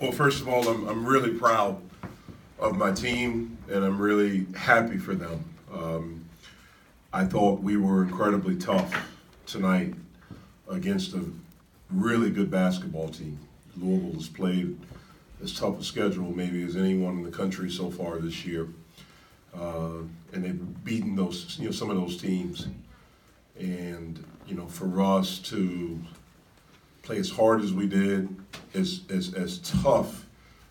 Well, first of all, I'm really proud of my team, and I'm really happy for them. I thought we were incredibly tough tonight against a really good basketball team. Louisville has played as tough a schedule maybe as anyone in the country so far this year, and they've beaten those, some of those teams. And for us to play as hard as we did, as tough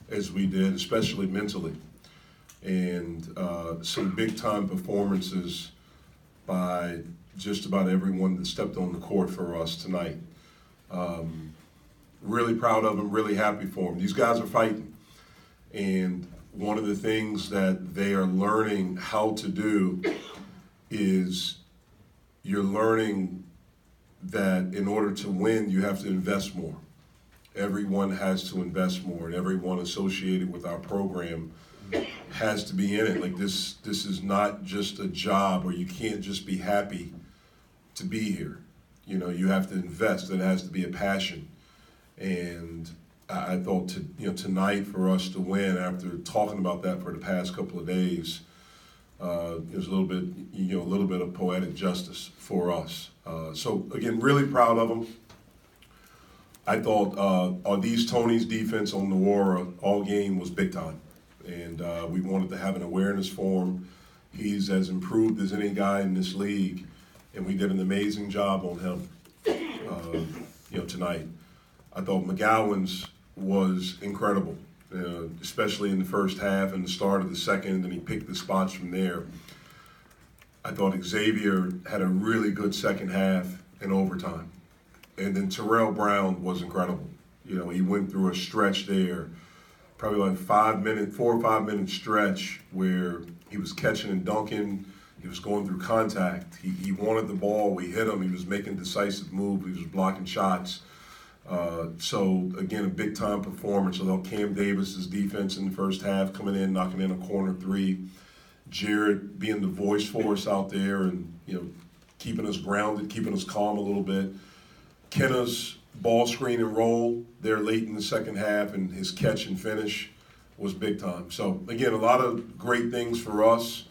as we did, especially mentally, and some big-time performances by just about everyone that stepped on the court for us tonight. Really proud of them, really happy for them. These guys are fighting, and one of the things that they are learning how to do is you're learning that in order to win, you have to invest more. Everyone has to invest more, and everyone associated with our program has to be in it. Like this is not just a job, or you can't just be happy to be here. You have to invest. It has to be a passion. And I thought tonight for us to win, after talking about that for the past couple of days, it was a little bit of poetic justice for us. So again, really proud of them. I thought Ardis Toney's defense on Nwora all game was big time, and we wanted to have an awareness for him. He's as improved as any guy in this league, and we did an amazing job on him. Tonight, I thought McGowan's was incredible, especially in the first half and the start of the second, and he picked the spots from there. I thought Xavier had a really good second half in overtime. And then Terrell Brown was incredible. He went through a stretch there, probably like 4 or 5 minute stretch where he was catching and dunking. He was going through contact. He wanted the ball. We hit him. He was making decisive moves. He was blocking shots. So, again, a big-time performance. I thought Cam Davis's defense in the first half, coming in, knocking in a corner three. Jared being the voice for us out there and, keeping us grounded, keeping us calm a little bit. Kenna's ball screen and roll there late in the second half, and his catch and finish was big time. So, again, a lot of great things for us,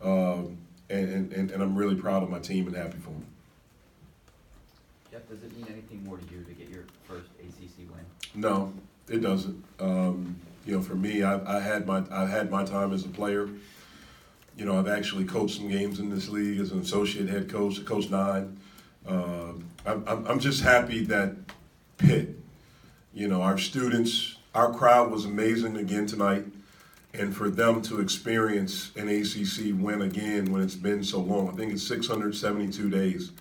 and I'm really proud of my team and happy for them. Jeff, does it mean anything more to you to get your first ACC win? No, it doesn't. For me, I had my time as a player. I've actually coached some games in this league as an associate head coach, Coach 9. I'm just happy that Pitt, our students, our crowd was amazing again tonight, and for them to experience an ACC win again when it's been so long. I think it's 672 days.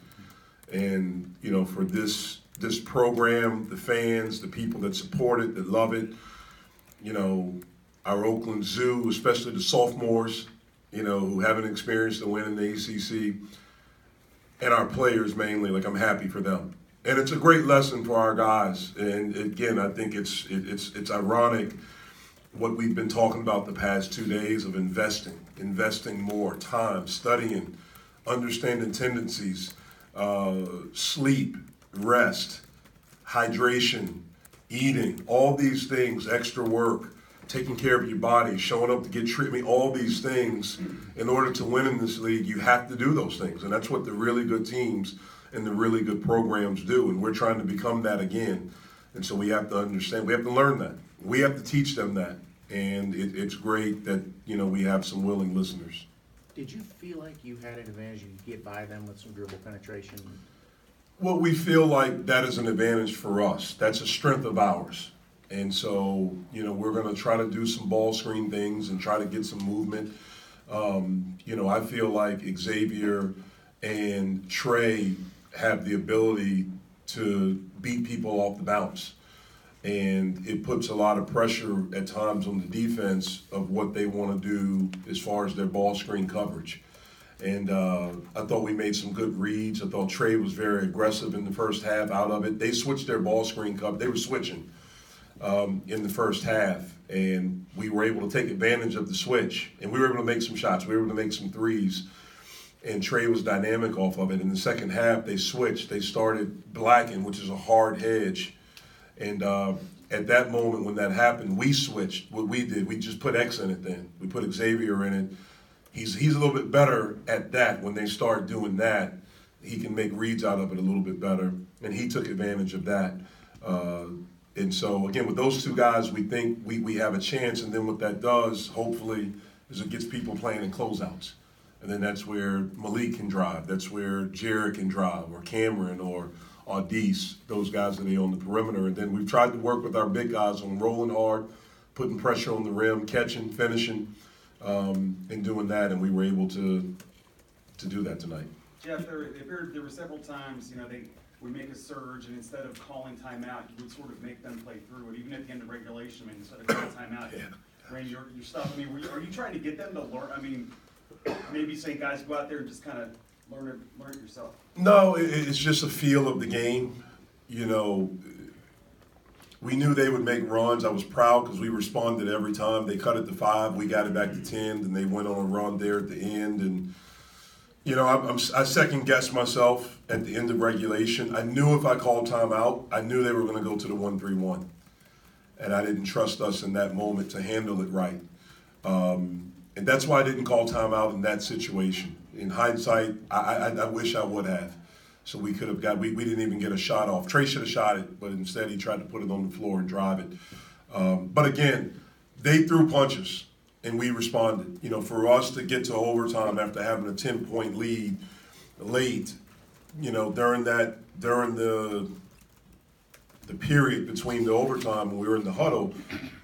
And, for this program, the fans, the people that support it, that love it, our Oakland Zoo, especially the sophomores, who haven't experienced a win in the ACC, and our players mainly, I'm happy for them. And it's a great lesson for our guys. And again, I think it's ironic what we've been talking about the past 2 days of investing more time, studying, understanding tendencies, sleep, rest, hydration, eating, all these things, extra work, taking care of your body, showing up to get treatment, all these things. In order to win in this league, you have to do those things. And that's what the really good teams and the really good programs do. And we're trying to become that again. And so we have to understand, we have to learn that. We have to teach them that. And it's great that, we have some willing listeners. Did you feel like you had an advantage? You could get by them with some dribble penetration? Well, we feel like that is an advantage for us. That's a strength of ours. And so, we're going to try to do some ball screen things and try to get some movement. I feel like Xavier and Trey have the ability to beat people off the bounce. And it puts a lot of pressure at times on the defense of what they want to do as far as their ball screen coverage. And I thought we made some good reads. I thought Trey was very aggressive in the first half out of it. They switched their ball screen coverage. They were switching in the first half, and we were able to take advantage of the switch. And we were able to make some shots. We were able to make some threes. And Trey was dynamic off of it. In the second half, they switched. They started blacking, which is a hard hedge. And at that moment when that happened, we switched. What we did, we just put X in it then. We put Xavier in it. He's a little bit better at that. When they start doing that, he can make reads out of it a little bit better, and he took advantage of that. And so, again, with those two guys, we think we have a chance, and then what that does, hopefully, is it gets people playing in closeouts. And then that's where Malik can drive. That's where Jared can drive, or Cameron, or Audis, those guys that are on the perimeter. And then we've tried to work with our big guys on rolling hard, putting pressure on the rim, catching, finishing, and doing that, and we were able to do that tonight. Jeff, there were several times, they would make a surge, and instead of calling timeout, you would sort of make them play through it, even at the end of regulation. Instead of calling timeout, ran your stuff. Are you trying to get them to learn? Maybe saying, guys, go out there and just kind of learn it yourself. No, it's just a feel of the game. We knew they would make runs. I was proud because we responded every time. They cut it to 5, we got it back to 10, and they went on a run there at the end. And I second-guessed myself at the end of regulation. I knew if I called timeout, I knew they were going to go to the 1-3-1. And I didn't trust us in that moment to handle it right. And that's why I didn't call timeout in that situation. In hindsight, I wish I would have. So we could have we didn't even get a shot off. Trey should have shot it, but instead he tried to put it on the floor and drive it. But again, they threw punches, and we responded. For us to get to overtime after having a 10-point lead late, during the period between the overtime when we were in the huddle,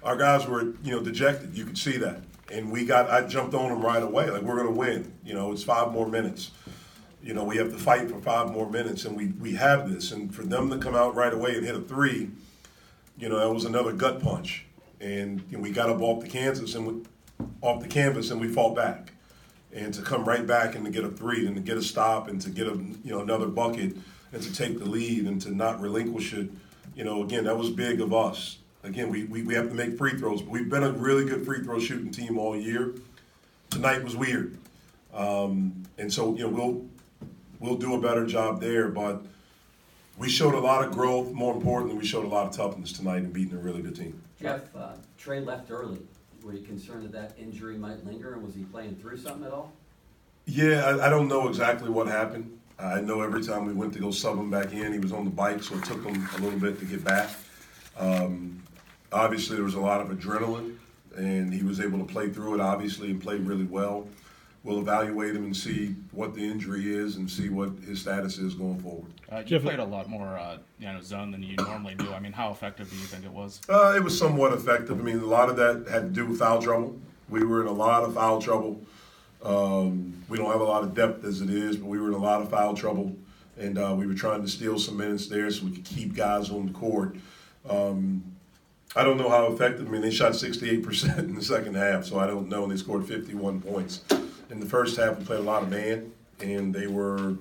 our guys were, dejected. You could see that. And I jumped on them right away. Like, we're going to win. It's 5 more minutes. We have to fight for 5 more minutes, and we have this. And for them to come out right away and hit a 3, that was another gut punch. And we got up off the canvas and we fought back. And to come right back and to get a 3 and to get a stop and to get another bucket and to take the lead and to not relinquish it, again, that was big of us. Again, we have to make free throws, but we've been a really good free throw shooting team all year. Tonight was weird. And so, we'll do a better job there, but we showed a lot of growth. More importantly, we showed a lot of toughness tonight in beating a really good team. Jeff, Trey left early. Were you concerned that injury might linger, and was he playing through something at all? Yeah, I don't know exactly what happened. I know every time we went to go sub him back in, he was on the bike, so it took him a little bit to get back. Obviously, there was a lot of adrenaline, and he was able to play through it, obviously, and play really well. We'll evaluate him and see what the injury is and see what his status is going forward. You played a lot more zone than you normally do. How effective do you think it was? It was somewhat effective. A lot of that had to do with foul trouble. We were in a lot of foul trouble. We don't have a lot of depth as it is, but we were in a lot of foul trouble, and we were trying to steal some minutes there so we could keep guys on the court. I don't know how effective. They shot 68% in the second half, so I don't know. And they scored 51 points. In the first half, we played a lot of man, and they were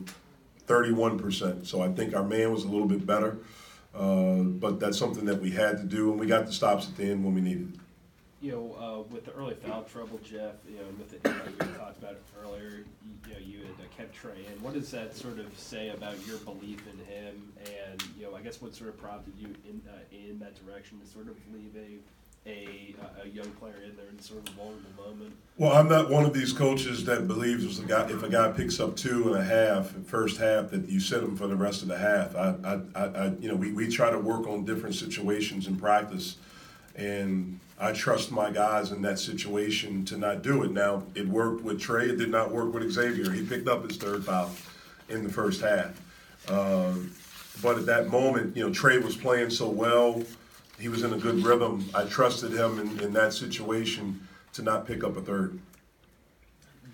31%. So I think our man was a little bit better, but that's something that we had to do, and we got the stops at the end when we needed it. With the early foul trouble, Jeff, with the we talked about it earlier, you had kept Trey in. What does that sort of say about your belief in him? And I guess what sort of prompted you in that direction to sort of leave a young player in there in sort of a vulnerable moment? Well, I'm not one of these coaches that believes if a guy picks up 2.5 in first half that you sit him for the rest of the half. We try to work on different situations in practice, and I trust my guys in that situation to not do it. Now, it worked with Trey. It did not work with Xavier. He picked up his 3rd foul in the first half. But at that moment, Trey was playing so well. He was in a good rhythm. I trusted him in that situation to not pick up a 3rd.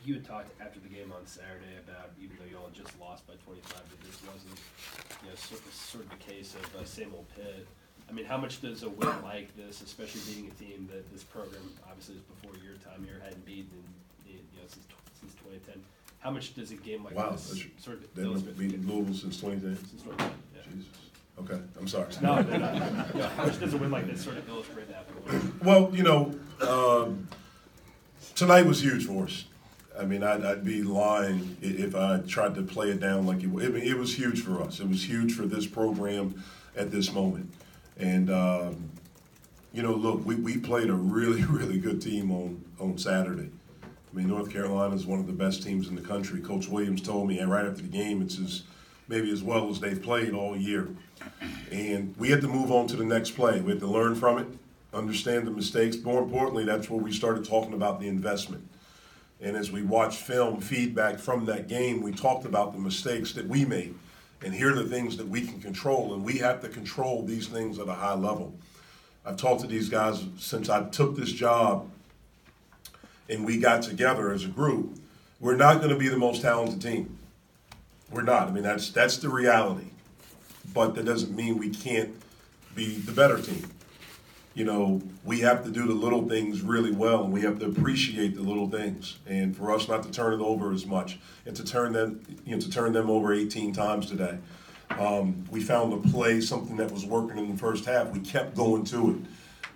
You had talked after the game on Saturday about, even though you all just lost by 25, that this wasn't sort of the case of same old Pitt. How much does a win like this, especially beating a team that this program obviously is before your time here hadn't beaten since 2010? How much does a game like this sort of illustrate? Beaten Louisville since 2010. Since 2010, yeah. Jesus. Okay, I'm sorry. No. How much does a win like this sort of illustrate that? Well, tonight was huge for us. I'd be lying if I tried to play it down like it was. It was huge for us. It was huge for this program at this moment. And, You know, look, we played a really, really good team on Saturday. I mean, North Carolina is one of the best teams in the country. Coach Williams told me, and right after the game, it's maybe as well as they've played all year. And we had to move on to the next play. We had to learn from it, understand the mistakes. More importantly, that's where we started talking about the investment. And as we watched film feedback from that game, we talked about the mistakes that we made. And here are the things that we can control, and we have to control these things at a high level. I've talked to these guys since I took this job and we got together as a group. We're not going to be the most talented team. We're not. I mean, that's the reality. But that doesn't mean we can't be the better team. You know, we have to do the little things really well, and we have to appreciate the little things. And for us not to turn it over as much, and to turn them over 18 times today. We found a play, something that was working in the first half. We kept going to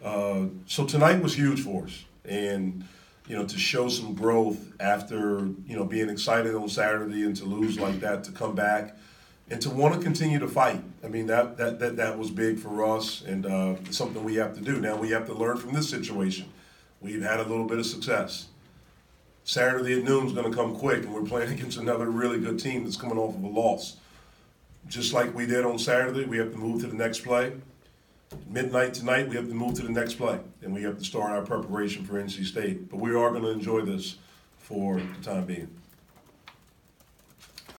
it. So tonight was huge for us, and you know, to show some growth after being excited on Saturday and to lose like that, to come back and to want to continue to fight. I mean, that was big for us, and it's something we have to do. Now we have to learn from this situation. We've had a little bit of success. Saturday at noon is going to come quick, and we're playing against another really good team that's coming off of a loss. Just like we did on Saturday, we have to move to the next play. Midnight tonight, we have to move to the next play, and we have to start our preparation for NC State. But we are going to enjoy this for the time being.